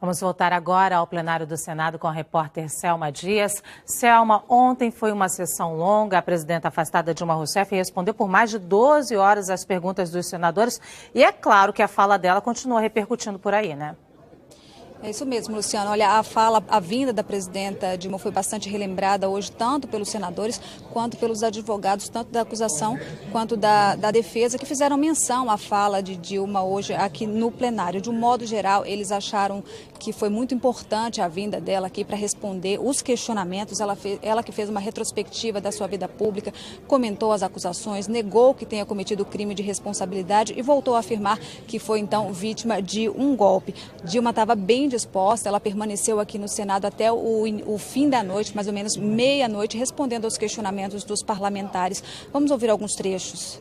Vamos voltar agora ao plenário do Senado com a repórter Selma Dias. Selma, ontem foi uma sessão longa. A presidenta afastada Dilma Rousseff respondeu por mais de 12 horas as perguntas dos senadores. E é claro que a fala dela continua repercutindo por aí, né? É isso mesmo, Luciano. Olha, a vinda da presidenta Dilma foi bastante relembrada hoje, tanto pelos senadores quanto pelos advogados, tanto da acusação quanto da defesa, que fizeram menção à fala de Dilma hoje aqui no plenário. De um modo geral, eles acharam que foi muito importante a vinda dela aqui para responder os questionamentos. Ela que fez uma retrospectiva da sua vida pública, comentou as acusações, negou que tenha cometido crime de responsabilidade e voltou a afirmar que foi, então, vítima de um golpe. Dilma estava bem disposta, ela permaneceu aqui no Senado até o fim da noite, mais ou menos meia-noite, respondendo aos questionamentos dos parlamentares. Vamos ouvir alguns trechos.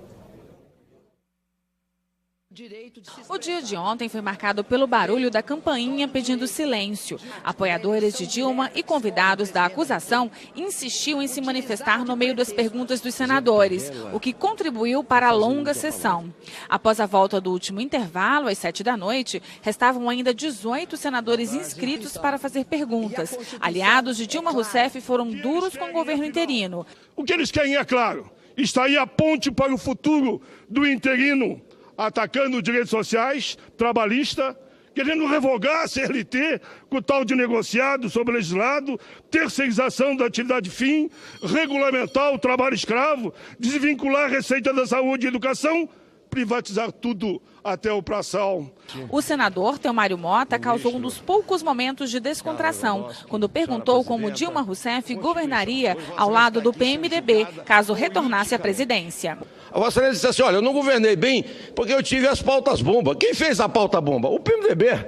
O dia de ontem foi marcado pelo barulho da campainha pedindo silêncio. Apoiadores de Dilma e convidados da acusação insistiam em se manifestar no meio das perguntas dos senadores, o que contribuiu para a longa sessão. Após a volta do último intervalo, às 7 da noite, restavam ainda 18 senadores inscritos para fazer perguntas. Aliados de Dilma Rousseff foram duros com o governo interino. O que eles querem, é claro, está aí a ponte para o futuro do interino, atacando os direitos sociais, trabalhista, querendo revogar a CLT com o tal de negociado sobre legislado, terceirização da atividade fim, regulamentar o trabalho escravo, desvincular a receita da saúde e educação, privatizar tudo até o pré-sal. O senador Teomário Mota causou um dos poucos momentos de descontração, quando perguntou como Dilma Rousseff governaria ao lado do PMDB, caso retornasse à presidência. A Vossa Excelência disse assim: olha, eu não governei bem porque eu tive as pautas bomba. Quem fez a pauta bomba? O PMDB,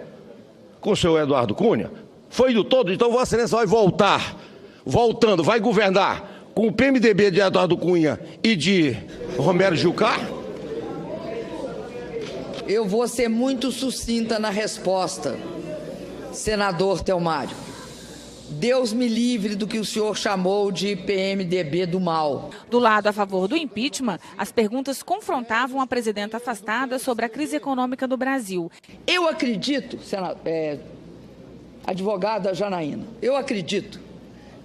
com o senhor Eduardo Cunha. Foi do todo, então Vossa Excelência vai voltando, vai governar com o PMDB de Eduardo Cunha e de Romero Jucá? Eu vou ser muito sucinta na resposta, senador Teomário. Deus me livre do que o senhor chamou de PMDB do mal. Do lado a favor do impeachment, as perguntas confrontavam a presidenta afastada sobre a crise econômica do Brasil. Eu acredito, advogada Janaína, eu acredito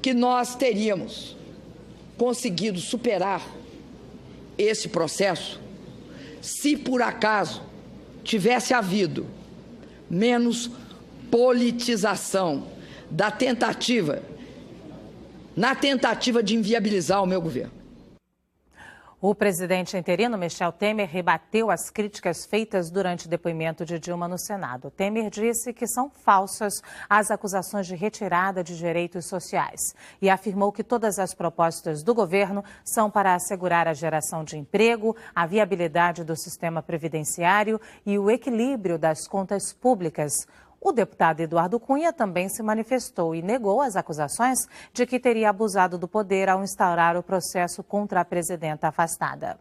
que nós teríamos conseguido superar esse processo se por acaso tivesse havido menos politização na tentativa de inviabilizar o meu governo. O presidente interino, Michel Temer, rebateu as críticas feitas durante o depoimento de Dilma no Senado. Temer disse que são falsas as acusações de retirada de direitos sociais e afirmou que todas as propostas do governo são para assegurar a geração de emprego, a viabilidade do sistema previdenciário e o equilíbrio das contas públicas. O deputado Eduardo Cunha também se manifestou e negou as acusações de que teria abusado do poder ao instaurar o processo contra a presidenta afastada.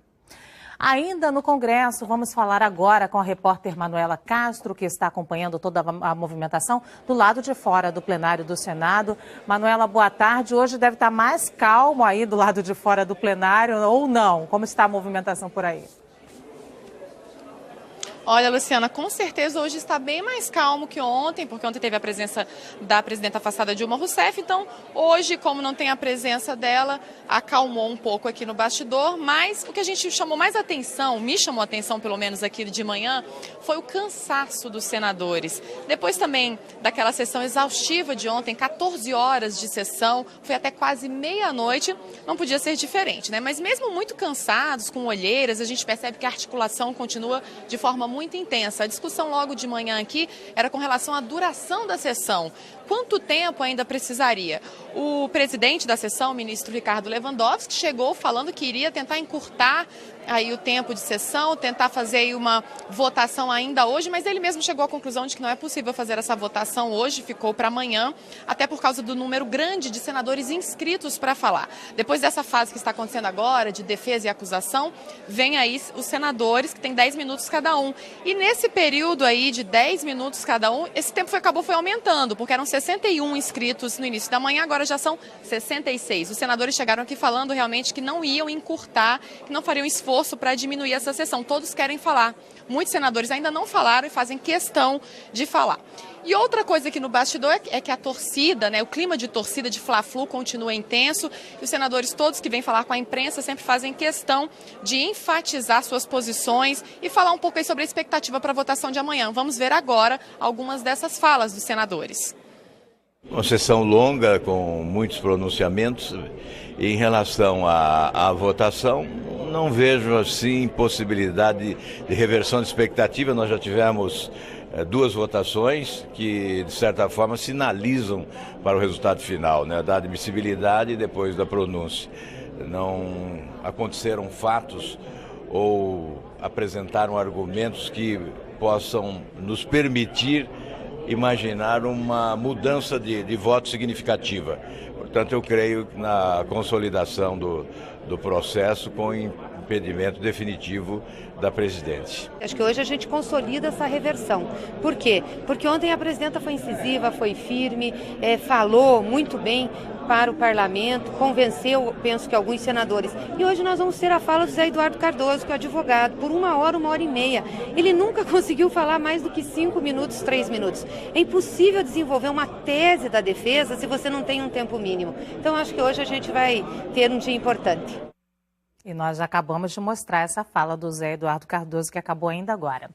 Ainda no Congresso, vamos falar agora com a repórter Manuela Castro, que está acompanhando toda a movimentação do lado de fora do plenário do Senado. Manuela, boa tarde. Hoje deve estar mais calmo aí do lado de fora do plenário, ou não? Como está a movimentação por aí? Olha, Luciana, com certeza hoje está bem mais calmo que ontem, porque ontem teve a presença da presidenta afastada Dilma Rousseff, então hoje, como não tem a presença dela, acalmou um pouco aqui no bastidor, mas o que a gente chamou mais atenção, me chamou a atenção pelo menos aqui de manhã, foi o cansaço dos senadores. Depois também daquela sessão exaustiva de ontem, 14 horas de sessão, foi até quase meia-noite, não podia ser diferente, né? Mas mesmo muito cansados, com olheiras, a gente percebe que a articulação continua de forma muito intensa. A discussão logo de manhã aqui era com relação à duração da sessão. Quanto tempo ainda precisaria? O presidente da sessão, o ministro Ricardo Lewandowski, chegou falando que iria tentar encurtar aí o tempo de sessão, tentar fazer aí uma votação ainda hoje, mas ele mesmo chegou à conclusão de que não é possível fazer essa votação hoje, ficou para amanhã, até por causa do número grande de senadores inscritos para falar. Depois dessa fase que está acontecendo agora, de defesa e acusação, vem aí os senadores, que têm 10 minutos cada um. E nesse período aí de 10 minutos cada um, esse tempo foi aumentando, porque eram 61 inscritos no início da manhã, agora já são 66. Os senadores chegaram aqui falando realmente que não iam encurtar, que não fariam esforço para diminuir essa sessão. Todos querem falar. Muitos senadores ainda não falaram e fazem questão de falar. E outra coisa aqui no bastidor é que a torcida, né, o clima de torcida de Fla-Flu continua intenso e os senadores todos que vêm falar com a imprensa sempre fazem questão de enfatizar suas posições e falar um pouco aí sobre a expectativa para a votação de amanhã. Vamos ver agora algumas dessas falas dos senadores. Uma sessão longa com muitos pronunciamentos. Em relação à votação, não vejo assim possibilidade de reversão de expectativa. Nós já tivemos duas votações que, de certa forma, sinalizam para o resultado final, né? Da admissibilidade e depois da pronúncia. Não aconteceram fatos ou apresentaram argumentos que possam nos permitir imaginar uma mudança de voto significativa. Portanto, eu creio na consolidação do processo com impedimento definitivo da presidente. Acho que hoje a gente consolida essa reversão. Por quê? Porque ontem a presidenta foi incisiva, foi firme, falou muito bem para o parlamento, convenceu, penso que alguns senadores. E hoje nós vamos ter a fala do Zé Eduardo Cardoso, que é o advogado, por 1 hora e meia. Ele nunca conseguiu falar mais do que 5 minutos, 3 minutos. É impossível desenvolver uma tese da defesa se você não tem um tempo mínimo. Então acho que hoje a gente vai ter um dia importante. E nós já acabamos de mostrar essa fala do Zé Eduardo Cardoso, que acabou ainda agora.